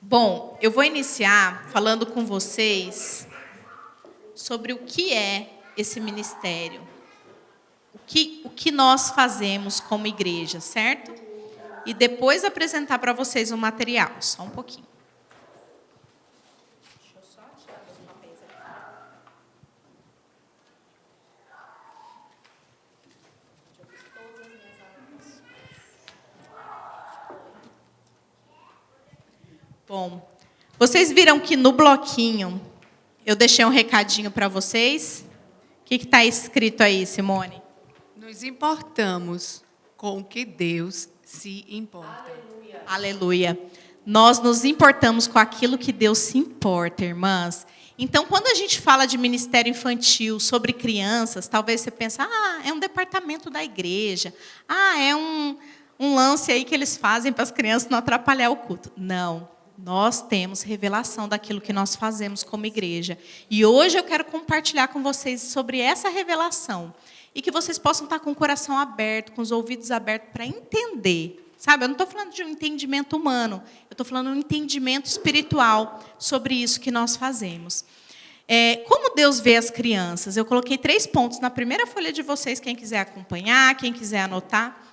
Bom, eu vou iniciar falando com vocês sobre o que é esse ministério. O que nós fazemos como igreja, certo? E depois apresentar para vocês o material. Só um pouquinho. Deixa eu só tirar meus papéis aqui. Eu fiz todas as minhas anotações. Bom, vocês viram que no bloquinho eu deixei um recadinho para vocês? O que está escrito aí, Simone? Nos importamos com o que Deus se importa. Aleluia. Nós nos importamos com aquilo que Deus se importa, irmãs. Então, quando a gente fala de ministério infantil, sobre crianças, talvez você pense, é um departamento da igreja. É um lance aí que eles fazem para as crianças não atrapalhar o culto. Não. Nós temos revelação daquilo que nós fazemos como igreja. E hoje eu quero compartilhar com vocês sobre essa revelação. E que vocês possam estar com o coração aberto, com os ouvidos abertos para entender. Sabe, eu não estou falando de um entendimento humano. Eu estou falando de um entendimento espiritual sobre isso que nós fazemos. Como Deus vê as crianças? Eu coloquei 3 pontos na primeira folha de vocês, quem quiser acompanhar, quem quiser anotar.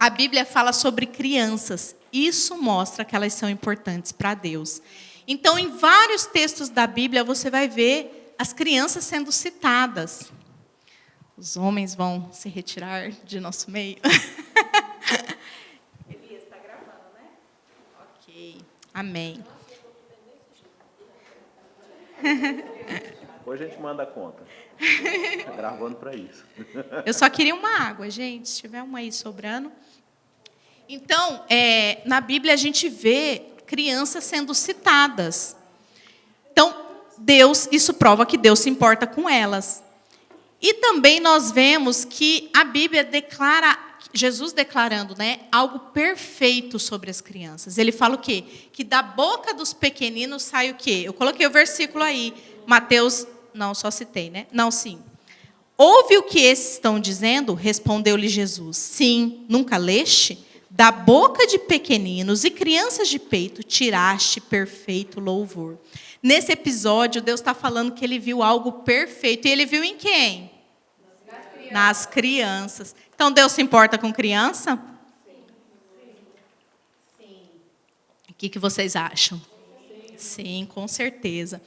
A Bíblia fala sobre crianças. Isso mostra que elas são importantes para Deus. Então, em vários textos da Bíblia, você vai ver as crianças sendo citadas. Os homens vão se retirar de nosso meio. Elias, está gravando, né? Ok. Amém. Hoje a gente manda a conta. Está gravando para isso. Eu só queria uma água, gente. Se tiver uma aí sobrando. Então, na Bíblia a gente vê crianças sendo citadas. Então, isso prova que Deus se importa com elas. E também nós vemos que a Bíblia declara, Jesus declarando, algo perfeito sobre as crianças. Ele fala o quê? Que da boca dos pequeninos sai o quê? Eu coloquei o versículo aí, Mateus, não, só citei, né? Não, sim. Ouve o que esses estão dizendo? Respondeu-lhe Jesus. Sim, nunca leste? Da boca de pequeninos e crianças de peito tiraste perfeito louvor. Nesse episódio, Deus está falando que ele viu algo perfeito. E ele viu em quem? Nas crianças. Então, Deus se importa com criança? Sim. O que vocês acham? Sim, com certeza.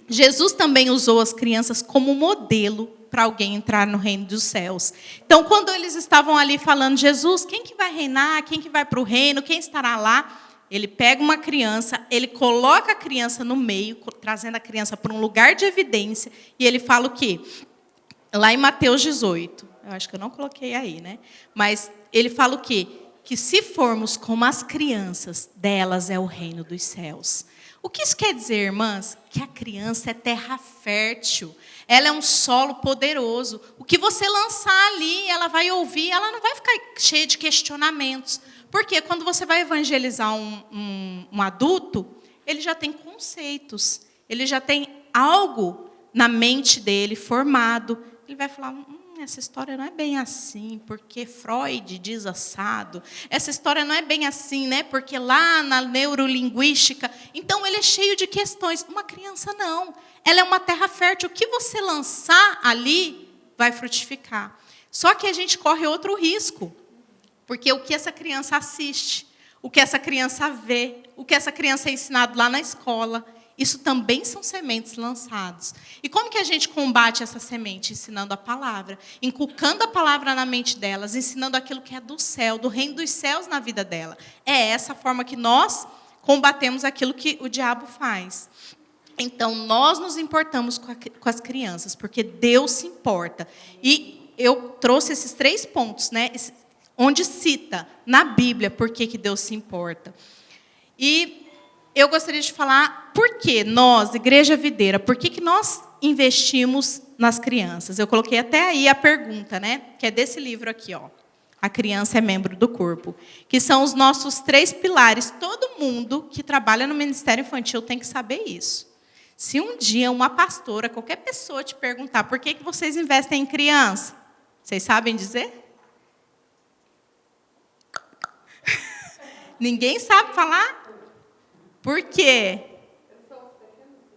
Jesus também usou as crianças como modelo para alguém entrar no reino dos céus. Então, quando eles estavam ali falando, Jesus, quem que vai reinar? Quem que vai para o reino? Quem estará lá? Ele pega uma criança, ele coloca a criança no meio, trazendo a criança para um lugar de evidência, e ele fala o quê? Lá em Mateus 18, eu acho que eu não coloquei aí, né? Mas ele fala o quê? Que se formos como as crianças, delas é o reino dos céus. O que isso quer dizer, irmãs? Que a criança é terra fértil, ela é um solo poderoso. O que você lançar ali, ela vai ouvir, ela não vai ficar cheia de questionamentos. Porque quando você vai evangelizar um adulto, ele já tem conceitos, ele já tem algo na mente dele formado. Ele vai falar, essa história não é bem assim, porque Freud diz assado. Essa história não é bem assim, né? Porque lá na neurolinguística. Então, ele é cheio de questões. Uma criança não. Ela é uma terra fértil. O que você lançar ali vai frutificar. Só que a gente corre outro risco. Porque o que essa criança assiste, o que essa criança vê, o que essa criança é ensinado lá na escola, isso também são sementes lançadas. E como que a gente combate essa semente? Ensinando a palavra, inculcando a palavra na mente delas, ensinando aquilo que é do céu, do reino dos céus na vida dela. É essa forma que nós combatemos aquilo que o diabo faz. Então, nós nos importamos com as crianças, porque Deus se importa. E eu trouxe esses 3 pontos, onde cita na Bíblia por que Deus se importa. E eu gostaria de falar por que nós, Igreja Videira, por que nós investimos nas crianças. Eu coloquei até aí a pergunta, que é desse livro aqui, ó. A criança é membro do corpo. Que são os nossos 3 pilares. Todo mundo que trabalha no Ministério Infantil tem que saber isso. Se um dia uma pastora, qualquer pessoa te perguntar por que vocês investem em criança, vocês sabem dizer? Ninguém sabe falar? Por quê?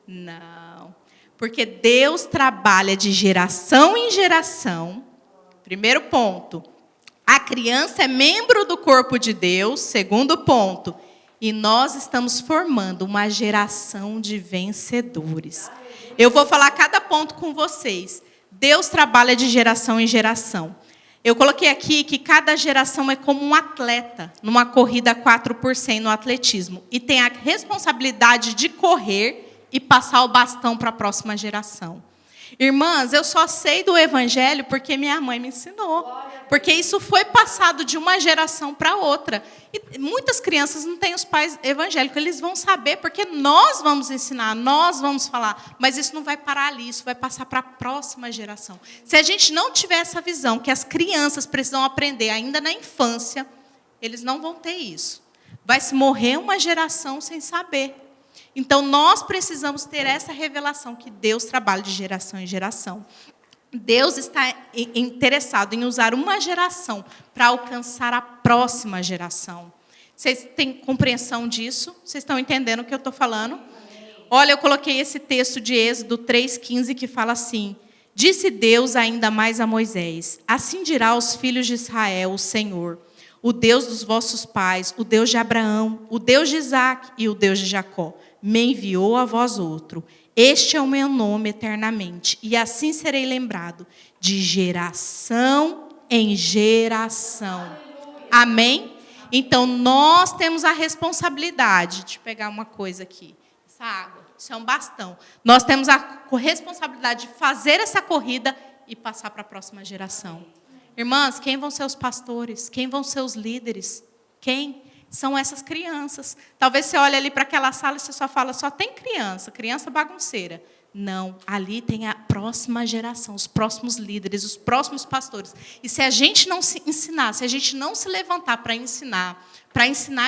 Não. Porque Deus trabalha de geração em geração. Primeiro ponto. A criança é membro do corpo de Deus. Segundo ponto. E nós estamos formando uma geração de vencedores. Eu vou falar cada ponto com vocês. Deus trabalha de geração em geração. Eu coloquei aqui que cada geração é como um atleta numa corrida 4x100 no atletismo. E tem a responsabilidade de correr e passar o bastão para a próxima geração. Irmãs, eu só sei do evangelho porque minha mãe me ensinou. Porque isso foi passado de uma geração para outra. E muitas crianças não têm os pais evangélicos. Eles vão saber porque nós vamos ensinar, nós vamos falar. Mas isso não vai parar ali, isso vai passar para a próxima geração. Se a gente não tiver essa visão que as crianças precisam aprender ainda na infância, eles não vão ter isso. Vai se morrer uma geração sem saber. Então, nós precisamos ter essa revelação que Deus trabalha de geração em geração. Deus está interessado em usar uma geração para alcançar a próxima geração. Vocês têm compreensão disso? Vocês estão entendendo o que eu estou falando? Olha, eu coloquei esse texto de Êxodo 3,15 que fala assim: disse Deus ainda mais a Moisés: assim dirá aos filhos de Israel o Senhor, o Deus dos vossos pais, o Deus de Abraão, o Deus de Isaque e o Deus de Jacó, me enviou a vós outro. Este é o meu nome eternamente, e assim serei lembrado, de geração em geração. Amém? Então, nós temos a responsabilidade, deixa eu pegar uma coisa aqui, essa água, isso é um bastão. Nós temos a responsabilidade de fazer essa corrida e passar para a próxima geração. Irmãs, quem vão ser os pastores? Quem vão ser os líderes? Quem? São essas crianças. Talvez você olhe ali para aquela sala e você só fala, só tem criança, criança bagunceira. Não, ali tem a próxima geração, os próximos líderes, os próximos pastores. E se a gente não se ensinar, se a gente não se levantar para ensinar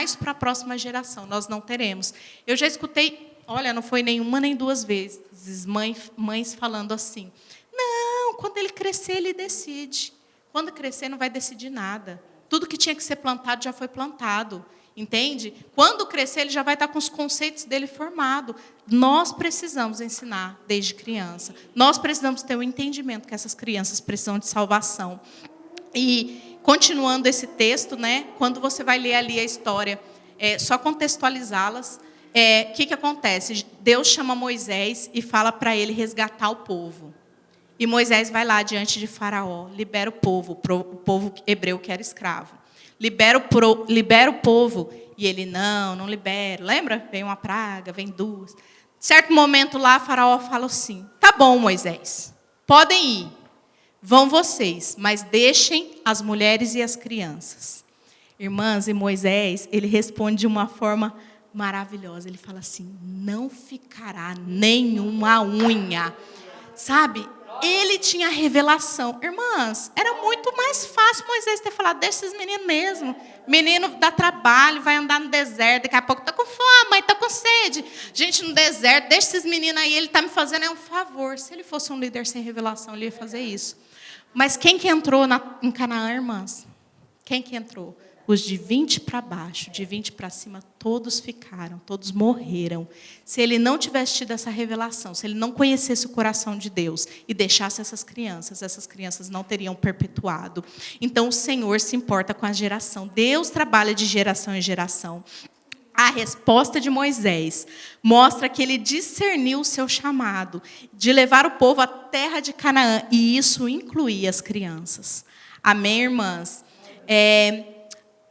isso para a próxima geração, nós não teremos. Eu já escutei, olha, não foi nenhuma nem duas vezes, mães falando assim, não, quando ele crescer, ele decide. Quando crescer, não vai decidir nada. Tudo que tinha que ser plantado já foi plantado, entende? Quando crescer, ele já vai estar com os conceitos dele formados. Nós precisamos ensinar desde criança. Nós precisamos ter o entendimento que essas crianças precisam de salvação. E, continuando esse texto, né, quando você vai ler ali a história, só contextualizá-las, o que acontece? Deus chama Moisés e fala para ele resgatar o povo. E Moisés vai lá diante de Faraó, libera o povo hebreu que era escravo. Libera o povo, e ele, não libera. Lembra? Vem uma praga, vem duas. Certo momento lá, Faraó fala assim, tá bom, Moisés, podem ir, vão vocês, mas deixem as mulheres e as crianças. Irmãs, e Moisés, ele responde de uma forma maravilhosa. Ele fala assim, não ficará nenhuma unha. Sabe? Ele tinha revelação. Irmãs, era muito mais fácil Moisés ter falado, deixa esses meninos mesmo. Menino dá trabalho, vai andar no deserto, daqui a pouco está com fome, mãe, está com sede. Gente, no deserto, deixa esses meninos aí, ele está me fazendo um favor. Se ele fosse um líder sem revelação, ele ia fazer isso. Mas quem que entrou em Canaã, irmãs? Quem que entrou? Os de 20 para baixo, de 20 para cima, todos ficaram, todos morreram. Se ele não tivesse tido essa revelação, se ele não conhecesse o coração de Deus e deixasse essas crianças não teriam perpetuado. Então, o Senhor se importa com a geração. Deus trabalha de geração em geração. A resposta de Moisés mostra que ele discerniu o seu chamado de levar o povo à terra de Canaã, e isso incluía as crianças. Amém, irmãs?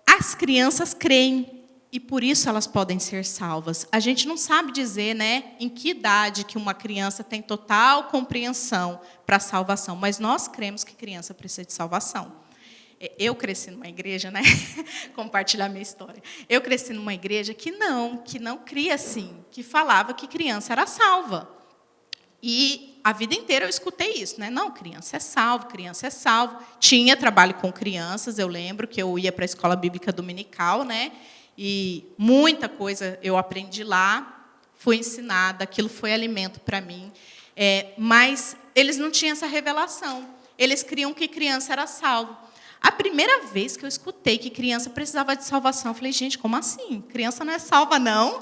As crianças creem e por isso elas podem ser salvas. A gente não sabe dizer, né, em que idade que uma criança tem total compreensão para a salvação, mas nós cremos que criança precisa de salvação. Eu cresci numa igreja, né? Compartilhar minha história. Eu cresci numa igreja que não cria assim, que falava que criança era salva. E a vida inteira eu escutei isso, né? Não, criança é salvo. Tinha trabalho com crianças, eu lembro que eu ia para a escola bíblica dominical, né? E muita coisa eu aprendi lá, fui ensinada, aquilo foi alimento para mim. Mas eles não tinham essa revelação. Eles criam que criança era salvo. A primeira vez que eu escutei que criança precisava de salvação, eu falei, gente, como assim? Criança não é salva, não?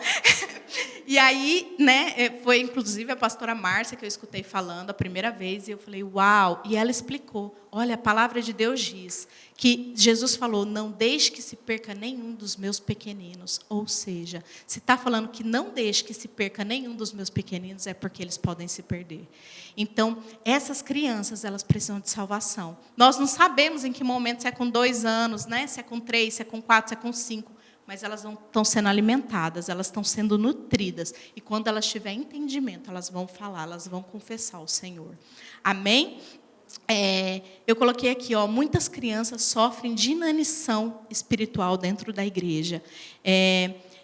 E aí, né, foi inclusive a pastora Márcia que eu escutei falando a primeira vez, e eu falei, uau! E ela explicou, olha, a palavra de Deus diz que Jesus falou, não deixe que se perca nenhum dos meus pequeninos. Ou seja, se está falando que não deixe que se perca nenhum dos meus pequeninos, é porque eles podem se perder. Então, essas crianças, elas precisam de salvação. Nós não sabemos em que momento, se é com 2 anos, né? Se é com 3, se é com 4, se é com 5, mas elas estão sendo alimentadas, elas estão sendo nutridas. E quando elas tiverem entendimento, elas vão falar, elas vão confessar ao Senhor. Amém? Eu coloquei aqui, muitas crianças sofrem de inanição espiritual dentro da igreja.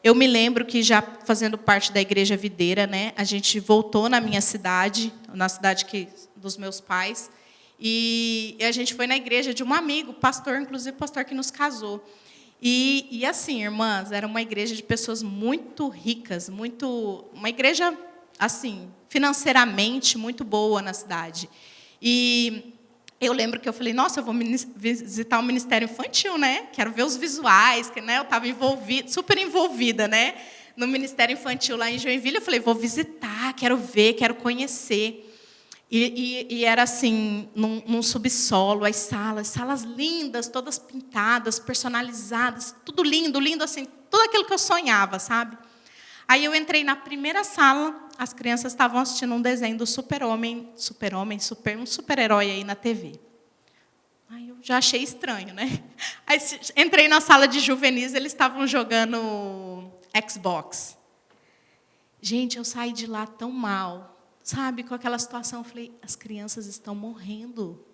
Eu me lembro que, já fazendo parte da Igreja Videira, né, a gente voltou na minha cidade, na cidade dos meus pais, e a gente foi na igreja de um amigo, pastor, inclusive pastor que nos casou. E assim, irmãs, era uma igreja de pessoas muito ricas, uma igreja, assim, financeiramente muito boa na cidade. E eu lembro que eu falei, nossa, eu vou visitar o Ministério Infantil, né? Quero ver os visuais, que, né, eu estava super envolvida, né, no Ministério Infantil lá em Joinville. Eu falei, vou visitar, quero ver, quero conhecer. E era assim, num subsolo, as salas lindas, todas pintadas, personalizadas, tudo lindo, assim, tudo aquilo que eu sonhava, sabe? Aí eu entrei na primeira sala, as crianças estavam assistindo um desenho do um super-herói aí na TV. Aí eu já achei estranho, né? Aí entrei na sala de juvenis, eles estavam jogando Xbox. Gente, eu saí de lá tão mal. Sabe, com aquela situação, eu falei, as crianças estão morrendo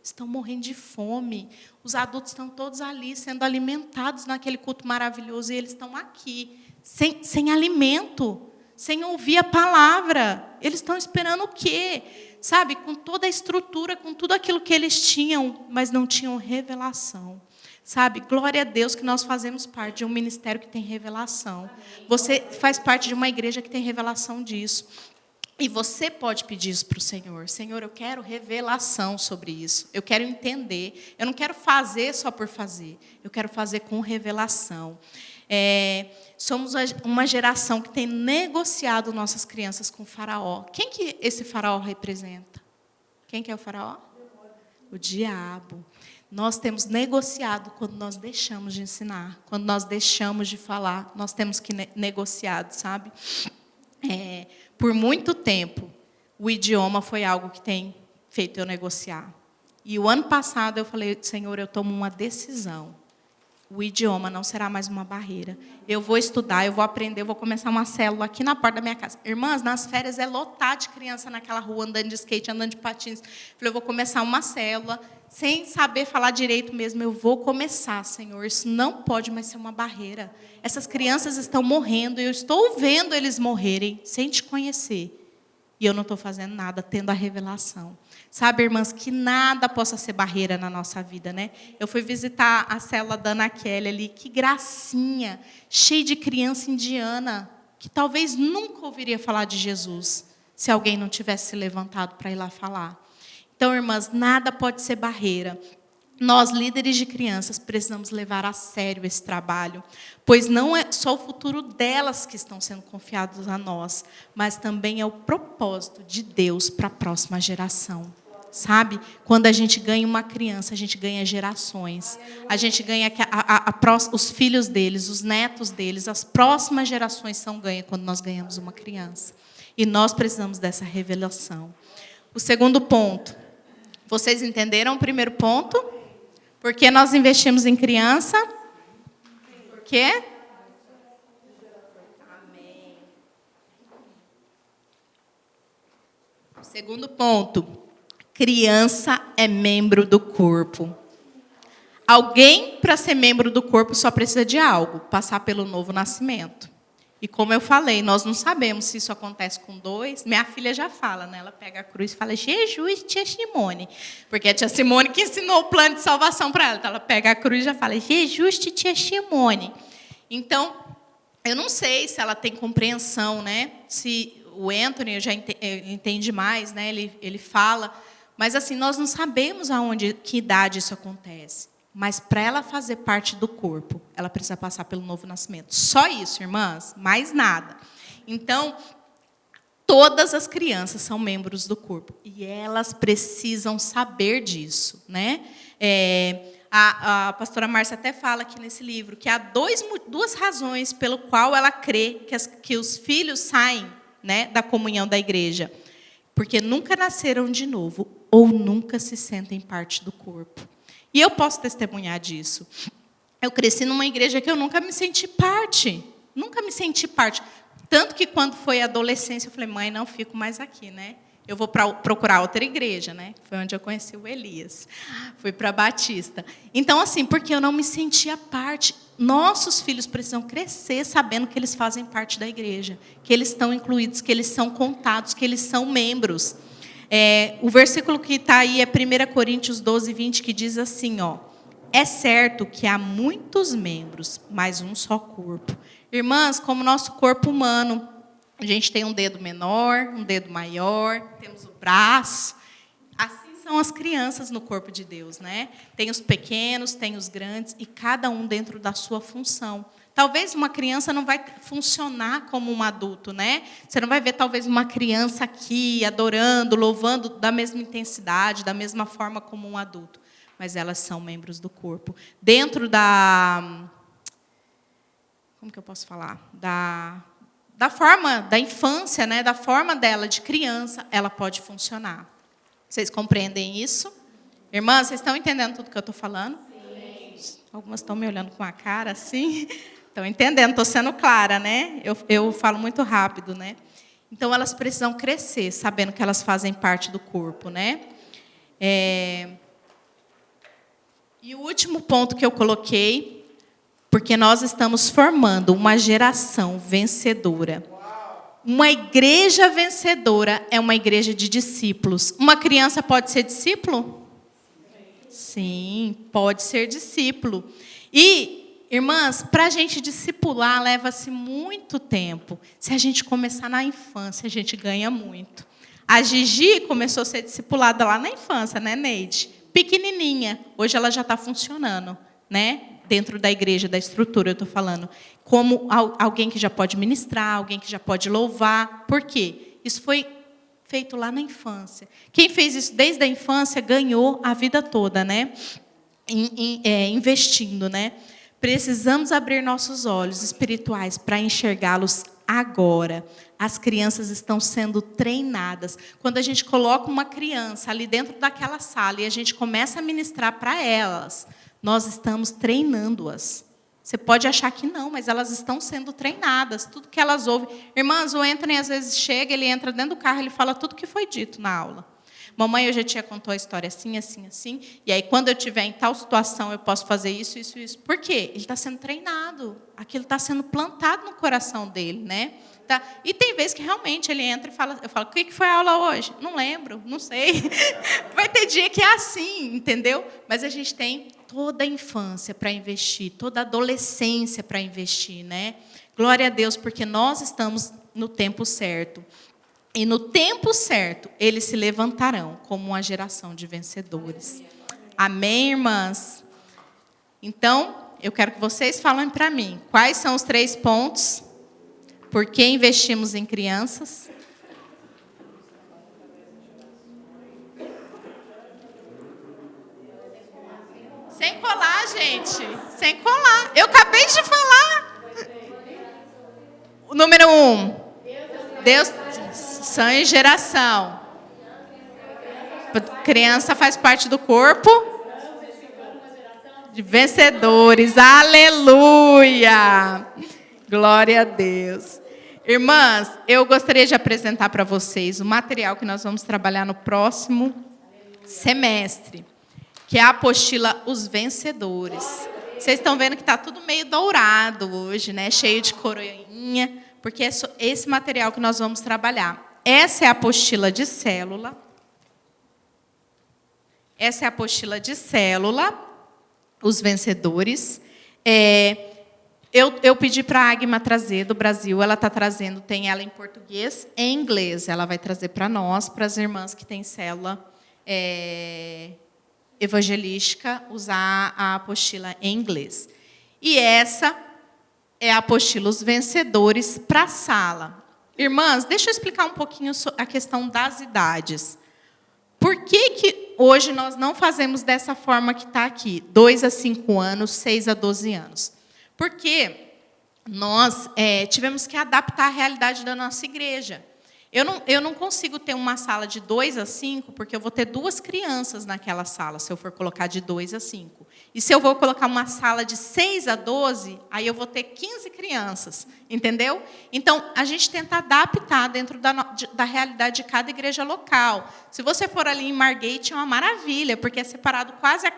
de fome. Os adultos estão todos ali, sendo alimentados naquele culto maravilhoso, e eles estão aqui, sem alimento, sem ouvir a palavra. Eles estão esperando o quê? Sabe, com toda a estrutura, com tudo aquilo que eles tinham, mas não tinham revelação. Sabe, glória a Deus que nós fazemos parte de um ministério que tem revelação. Você faz parte de uma igreja que tem revelação disso. E você pode pedir isso para o Senhor. Senhor, eu quero revelação sobre isso. Eu quero entender. Eu não quero fazer só por fazer. Eu quero fazer com revelação. Somos uma geração que tem negociado nossas crianças com o faraó. Quem que esse faraó representa? Quem que é o faraó? O diabo. Nós temos negociado quando nós deixamos de ensinar. Quando nós deixamos de falar. Nós temos que negociar, sabe? Por muito tempo, o idioma foi algo que tem feito eu negociar. E o ano passado eu falei, Senhor, eu tomo uma decisão. O idioma não será mais uma barreira. Eu vou estudar, eu vou aprender, eu vou começar uma célula aqui na porta da minha casa. Irmãs, nas férias é lotar de criança naquela rua, andando de skate, andando de patins. Falei, eu vou começar uma célula, sem saber falar direito mesmo. Eu vou começar, Senhor. Isso não pode mais ser uma barreira. Essas crianças estão morrendo, e eu estou vendo eles morrerem sem te conhecer. E eu não estou fazendo nada, tendo a revelação. Sabe, irmãs, que nada possa ser barreira na nossa vida, né? Eu fui visitar a célula da Ana Kelly ali, que gracinha, cheia de criança indiana, que talvez nunca ouviria falar de Jesus, se alguém não tivesse se levantado para ir lá falar. Então, irmãs, nada pode ser barreira. Nós, líderes de crianças, precisamos levar a sério esse trabalho, pois não é só o futuro delas que estão sendo confiados a nós, mas também é o propósito de Deus para a próxima geração. Sabe? Quando a gente ganha uma criança, a gente ganha gerações. A gente ganha os filhos deles, os netos deles, as próximas gerações são ganhas quando nós ganhamos uma criança. E nós precisamos dessa revelação. O segundo ponto. Vocês entenderam o primeiro ponto? Por que nós investimos em criança? Por quê? Amém. Segundo ponto. Criança é membro do corpo. Alguém, para ser membro do corpo, só precisa de algo, passar pelo novo nascimento. E como eu falei, nós não sabemos se isso acontece com 2. Minha filha já fala, né? Ela pega a cruz e fala, Jesus, tia Simone. Porque é a tia Simone que ensinou o plano de salvação para ela. Então, ela pega a cruz e já fala, Jesus, tia Simone. Então, eu não sei se ela tem compreensão, né? Se o Anthony eu já entende mais, né? Ele fala. Mas, assim, nós não sabemos que idade isso acontece. Mas para ela fazer parte do corpo, ela precisa passar pelo novo nascimento. Só isso, irmãs, mais nada. Então, todas as crianças são membros do corpo e elas precisam saber disso, né? A pastora Márcia até fala aqui nesse livro que há duas razões pelo qual ela crê que os filhos saem, né, da comunhão da igreja. Porque nunca nasceram de novo ou nunca se sentem parte do corpo. E eu posso testemunhar disso. Eu cresci numa igreja que eu nunca me senti parte. Nunca me senti parte. Tanto que quando foi a adolescência, eu falei, mãe, não fico mais aqui, né? Eu vou procurar outra igreja, né? Foi onde eu conheci o Elias. Fui para a Batista. Então, assim, porque eu não me sentia parte. Nossos filhos precisam crescer sabendo que eles fazem parte da igreja, que eles estão incluídos, que eles são contados, que eles são membros. O versículo que está aí é 1 Coríntios 12, 20, que diz assim, ó, é certo que há muitos membros, mas um só corpo. Irmãs, como nosso corpo humano, a gente tem um dedo menor, um dedo maior, temos o braço. Assim são as crianças no corpo de Deus, né? Tem os pequenos, tem os grandes, e cada um dentro da sua função. Talvez uma criança não vai funcionar como um adulto, né? Você não vai ver, talvez, uma criança aqui adorando, louvando da mesma intensidade, da mesma forma como um adulto. Mas elas são membros do corpo. Dentro da... Como que eu posso falar? Da forma da infância, né? Da forma dela de criança, ela pode funcionar. Vocês compreendem isso? Irmãs, vocês estão entendendo tudo que eu estou falando? Sim. Algumas estão me olhando com a cara assim... Estão entendendo? Estou sendo clara, né? Eu falo muito rápido, né? Então, elas precisam crescer, sabendo que elas fazem parte do corpo, né? E o último ponto que eu coloquei, porque nós estamos formando uma geração vencedora. Uma igreja vencedora é uma igreja de discípulos. Uma criança pode ser discípulo? Sim, pode ser discípulo. E... Irmãs, para a gente discipular, leva-se muito tempo. Se a gente começar na infância, a gente ganha muito. A Gigi começou a ser discipulada lá na infância, né, Neide? Pequenininha. Hoje ela já está funcionando, né? Dentro da igreja, da estrutura, eu estou falando. Como alguém que já pode ministrar, alguém que já pode louvar. Por quê? Isso foi feito lá na infância. Quem fez isso desde a infância ganhou a vida toda, né? Investindo, né? Precisamos abrir nossos olhos espirituais para enxergá-los agora. As crianças estão sendo treinadas. Quando a gente coloca uma criança ali dentro daquela sala e a gente começa a ministrar para elas, nós estamos treinando-as. Você pode achar que não, mas elas estão sendo treinadas. Tudo que elas ouvem. Irmãs, o Anthony às vezes chega, ele entra dentro do carro, ele fala tudo que foi dito na aula. Mamãe, eu já tinha contou a história assim, assim, assim. E aí, quando eu estiver em tal situação, eu posso fazer isso, isso, isso. Por quê? Ele está sendo treinado. Aquilo está sendo plantado no coração dele, né? Tá? E tem vezes que realmente ele entra e fala, eu falo, o que foi a aula hoje? Não lembro, não sei. Vai ter dia que é assim, entendeu? Mas a gente tem toda a infância para investir, toda a adolescência para investir, né? Glória a Deus, porque nós estamos no tempo certo. E no tempo certo, eles se levantarão como uma geração de vencedores. Amém, irmãs? Então, eu quero que vocês falem para mim, quais são os 3 pontos? Por que investimos em crianças? Sem colar, gente. Sem colar. Eu acabei de falar. O número 1. Deus... Sonho e geração. Criança faz parte do corpo de vencedores. Aleluia! Glória a Deus. Irmãs, eu gostaria de apresentar para vocês o material que nós vamos trabalhar no próximo semestre, que é a apostila Os Vencedores. Vocês estão vendo que está tudo meio dourado hoje, né? Cheio de coroinha, porque é esse material que nós vamos trabalhar. Essa é a apostila de célula. Essa é a apostila de célula, Os Vencedores. Eu pedi para a Agma trazer do Brasil, ela está trazendo, tem ela em português e em inglês. Ela vai trazer para nós, para as irmãs que têm célula evangelística usar a apostila em inglês. E essa é a apostila Os Vencedores para a sala. Irmãs, deixa eu explicar um pouquinho a questão das idades. Por que hoje nós não fazemos dessa forma que está aqui? 2 a 5 anos, 6 a 12 anos. Porque nós tivemos que adaptar a realidade da nossa igreja. Eu não consigo ter uma sala de 2 a 5, porque eu vou ter 2 crianças naquela sala, se eu for colocar de 2 a 5. E se eu vou colocar uma sala de 6 a 12, aí eu vou ter 15 crianças, entendeu? Então, a gente tenta adaptar dentro da realidade de cada igreja local. Se você for ali em Margate, é uma maravilha, porque é separado quase a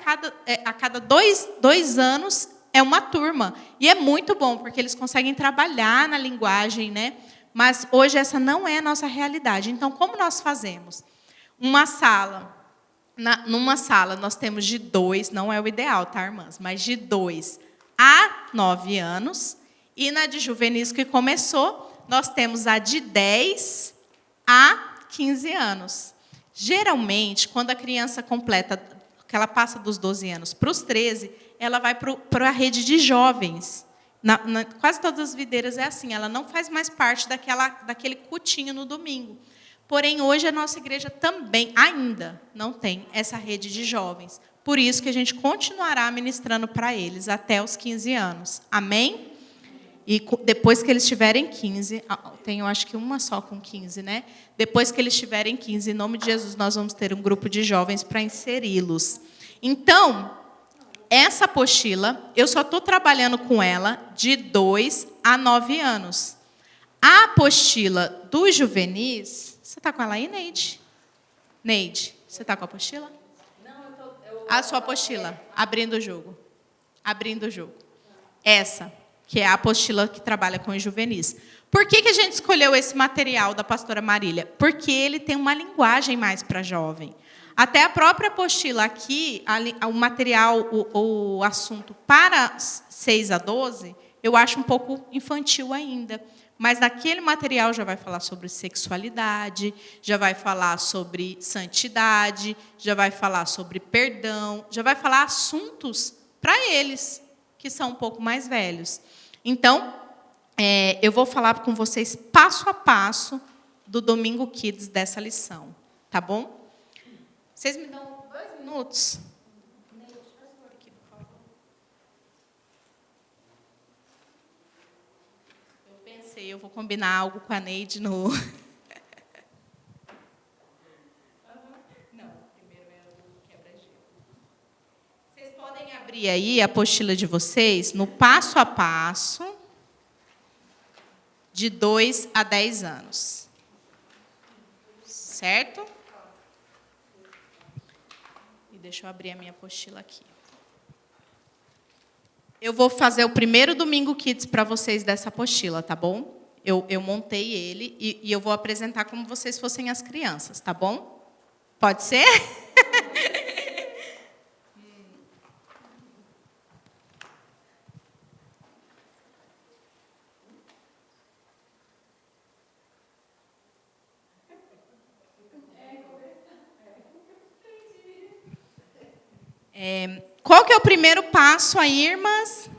cada dois anos, é uma turma. E é muito bom, porque eles conseguem trabalhar na linguagem, né? Mas hoje essa não é a nossa realidade. Então, como nós fazemos? Numa sala nós temos de 2, não é o ideal, tá, irmãs? Mas de 2 a 9 anos. E na de juvenis que começou, nós temos a de 10 a 15 anos. Geralmente, quando a criança completa, que ela passa dos 12 anos para os 13, ela vai para a rede de jovens. Quase todas as videiras é assim, ela não faz mais parte daquele cultinho no domingo. Porém, hoje a nossa igreja também ainda não tem essa rede de jovens. Por isso que a gente continuará ministrando para eles até os 15 anos. Amém? E depois que eles tiverem 15, tenho acho que uma só com 15, né? Depois que eles tiverem 15, em nome de Jesus, nós vamos ter um grupo de jovens para inseri-los. Então, essa apostila, eu só estou trabalhando com ela de 2 a 9 anos. A apostila dos juvenis... Você está com ela aí, Neide? Neide, você está com a apostila? Não, a sua apostila, abrindo o jogo. Abrindo o jogo. Essa, que é a apostila que trabalha com os juvenis. Por que a gente escolheu esse material da pastora Marília? Porque ele tem uma linguagem mais para jovem. Até a própria apostila aqui, o material, o assunto para 6 a 12, eu acho um pouco infantil ainda. Mas naquele material já vai falar sobre sexualidade, já vai falar sobre santidade, já vai falar sobre perdão, já vai falar assuntos para eles, que são um pouco mais velhos. Então, eu vou falar com vocês passo a passo do Domingo Kids dessa lição. Tá bom? Vocês me dão 2 minutos? Eu vou combinar algo com a Neide no... Não, primeiro é o quebra-gelo. Vocês podem abrir aí a apostila de vocês no passo a passo de 2 a 10 anos. Certo? E deixa eu abrir a minha apostila aqui. Eu vou fazer o primeiro Domingo Kids para vocês dessa apostila, tá bom? Eu montei ele e eu vou apresentar como vocês fossem as crianças, tá bom? Pode ser? Qual que é o primeiro passo aí, irmãs?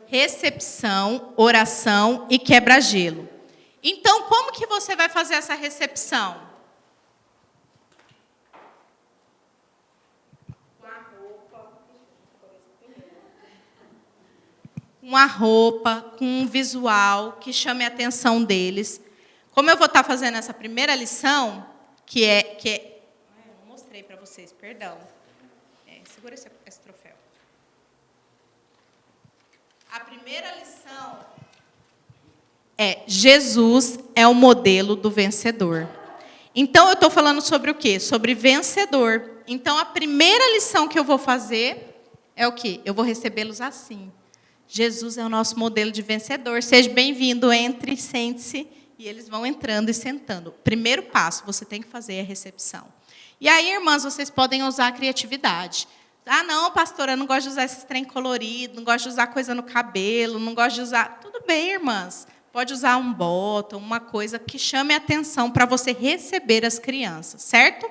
Recepção, oração e quebra-gelo. Então, como que você vai fazer essa recepção? Com a roupa, com um visual que chame a atenção deles. Como eu vou estar fazendo essa primeira lição, que é eu não mostrei para vocês, perdão. Segura esse troféu. A primeira lição é Jesus é o modelo do vencedor. Então, eu estou falando sobre o quê? Sobre vencedor. Então, a primeira lição que eu vou fazer é o quê? Eu vou recebê-los assim. Jesus é o nosso modelo de vencedor. Seja bem-vindo, entre, sente-se. E eles vão entrando e sentando. Primeiro passo, você tem que fazer a recepção. E aí, irmãs, vocês podem usar a criatividade. Ah, não, pastora, eu não gosto de usar esses trem colorido, não gosto de usar coisa no cabelo, não gosto de usar... Tudo bem, irmãs. pode usar um botão, uma coisa que chame a atenção para você receber as crianças, certo?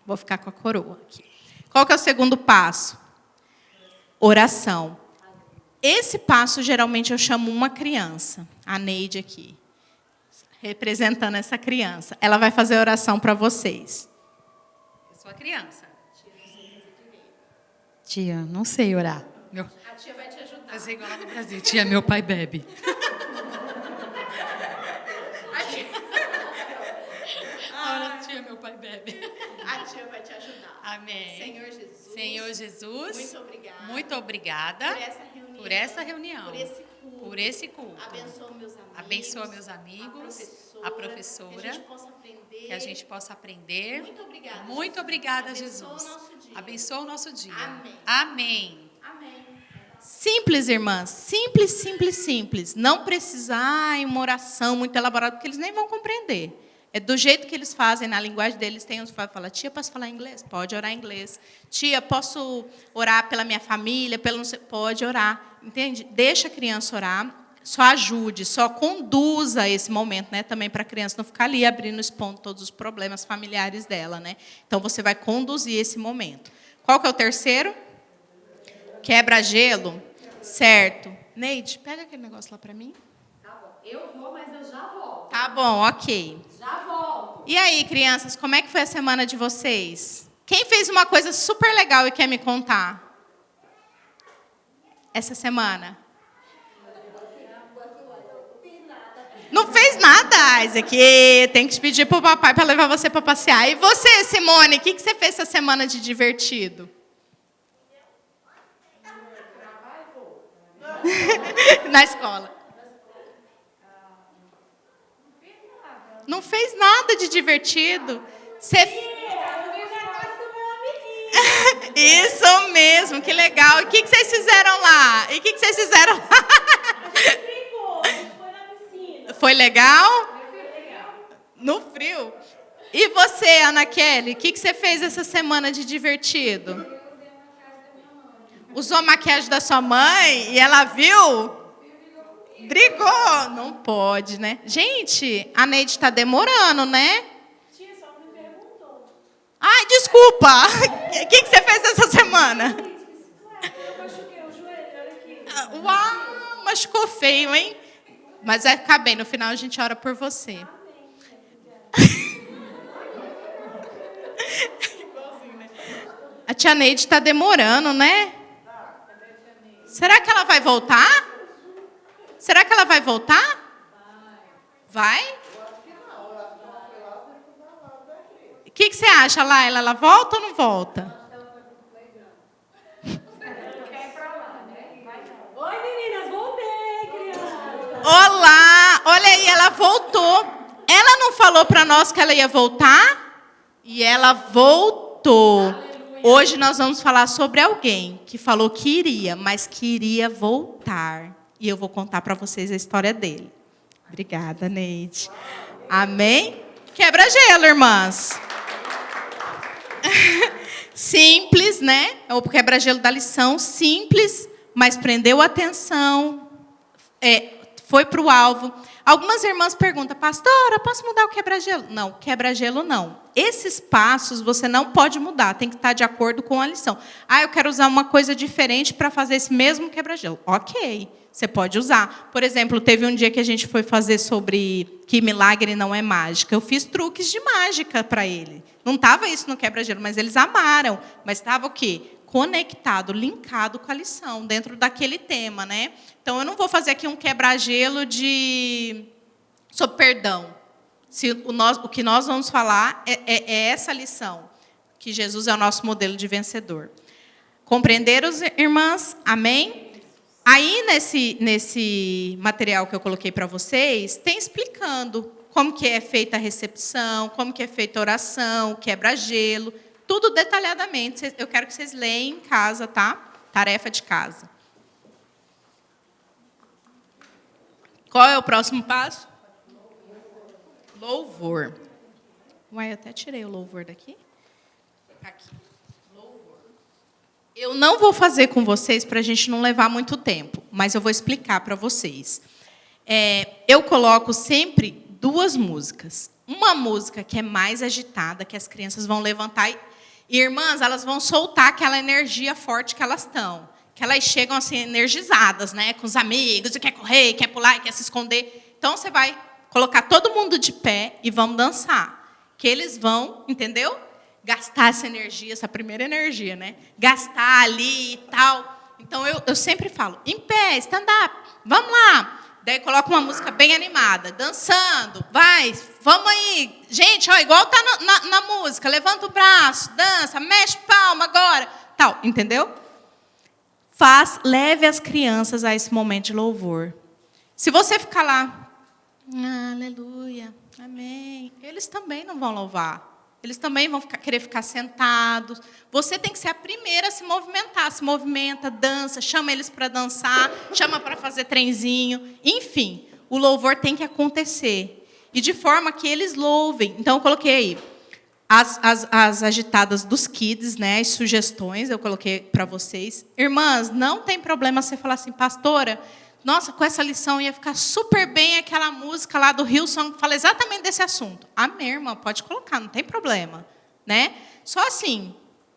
Vou ficar com a coroa aqui. Qual que é o segundo passo? Oração. Esse passo, geralmente, eu chamo uma criança, a Neide aqui, representando essa criança. Ela vai fazer a oração para vocês. Eu sou a criança. Tia, não sei orar. A tia vai te ajudar. Fazer igual lá no Brasil. Tia, meu pai bebe. Tia, meu pai bebe. A tia vai te ajudar. Amém. Senhor Jesus. Senhor Jesus, Muito obrigada. muito obrigada Por essa reunião. por essa reunião, Por esse culto. por esse culto. Abençoa meus amigos. Abençoa meus amigos, a professora, que a gente possa aprender. Muito obrigada. Muito obrigada, Abençoa Jesus. o nosso dia. Abençoa o nosso dia. Amém. Amém. Simples, irmãs. Simples, simples, simples. Não precisar em uma oração muito elaborada, porque eles nem vão compreender. É do jeito que eles fazem, na linguagem deles, tem uns que falam, tia, posso falar inglês? Pode orar em inglês. Tia, posso orar pela minha família? Pode orar. Entende? Deixa a criança orar, só ajude, só conduza esse momento, né? Também para a criança não ficar ali abrindo, expondo todos os problemas familiares dela, né? Então, você vai conduzir esse momento. Qual que é o terceiro? Quebra-gelo. Certo. Neide, pega aquele negócio lá para mim. Tá bom. Eu vou, mas eu já volto. Tá bom, ok. Já volto. E aí, crianças, como é que foi a semana de vocês? Quem fez uma coisa super legal e quer me contar? Essa semana? Não fez nada, Isaac. Tem que pedir para o papai para levar você para passear. E você, Simone, o que você fez essa semana de divertido? Na escola. Não fez nada de divertido. Isso mesmo, que legal. E o que vocês fizeram lá? Foi legal? No frio? E você, Ana Kelly, o que você fez essa semana de divertido? Usou a maquiagem da sua mãe e ela viu? Brigou. Não pode, né? Gente, a Neide está demorando, né? Tia, só me perguntou. Ai, desculpa. O que você fez essa semana? Eu machuquei o joelho, olha aqui. Uau, machucou feio, hein? Mas vai ficar bem. No final, a gente ora por você. A tia Neide está demorando, né? Será que ela vai voltar? Será que ela vai voltar? Vai? O que você acha, Laila? Ela volta ou não volta? Oi, meninas, voltei, criança. Olá! Olha aí, ela voltou. Ela não falou para nós que ela ia voltar? E ela voltou. Hoje nós vamos falar sobre alguém que falou que iria, mas queria voltar. E eu vou contar para vocês a história dele. Obrigada, Neide. Amém? Quebra-gelo, irmãs. Simples, né? É o quebra-gelo da lição. Simples, mas prendeu a atenção. Foi para o alvo. Algumas irmãs perguntam, pastora, posso mudar o quebra-gelo? Não, quebra-gelo não. Esses passos você não pode mudar, tem que estar de acordo com a lição. Ah, eu quero usar uma coisa diferente para fazer esse mesmo quebra-gelo. Ok, você pode usar. Por exemplo, teve um dia que a gente foi fazer sobre que milagre não é mágica. Eu fiz truques de mágica para ele. Não estava isso no quebra-gelo, mas eles amaram. Mas estava o quê? Conectado, linkado com a lição, dentro daquele tema, né? Então, eu não vou fazer aqui um quebra-gelo sobre perdão. O que nós vamos falar é essa lição, que Jesus é o nosso modelo de vencedor. Compreenderam, irmãs? Amém? Aí, nesse material que eu coloquei para vocês, tem explicando como que é feita a recepção, como que é feita a oração, o quebra-gelo, tudo detalhadamente. Eu quero que vocês leiam em casa, tá? Tarefa de casa. Qual é o próximo passo? Louvor. Uai, eu até tirei o louvor daqui. Aqui. Louvor. Eu não vou fazer com vocês para a gente não levar muito tempo, mas eu vou explicar para vocês. eu coloco sempre 2 músicas. Uma música que é mais agitada, que as crianças vão levantar e irmãs, elas vão soltar aquela energia forte que elas estão. Que elas chegam assim energizadas, né? Com os amigos, e quer correr, quer pular, e quer se esconder. Então, você vai colocar todo mundo de pé e vamos dançar. Que eles vão, entendeu? Gastar essa energia, essa primeira energia, né? Gastar ali e tal. Então, eu sempre falo, em pé, stand-up, vamos lá. Daí coloca uma música bem animada, dançando, vai, vamos aí. Gente, ó, igual tá na música, levanta o braço, dança, mexe palma agora, tal, entendeu? Leve as crianças a esse momento de louvor. Se você ficar lá, aleluia, amém, eles também não vão louvar. Eles também vão querer ficar sentados. Você tem que ser a primeira a se movimentar. Se movimenta, dança, chama eles para dançar, chama para fazer trenzinho. Enfim, o louvor tem que acontecer. E de forma que eles louvem. Então, eu coloquei aí as agitadas dos kids, né, as sugestões, eu coloquei para vocês. Irmãs, não tem problema você falar assim, pastora, nossa, com essa lição ia ficar super bem aquela música lá do Hillsong, fala exatamente desse assunto. Amém, irmã, pode colocar, não tem problema. Né? Só assim,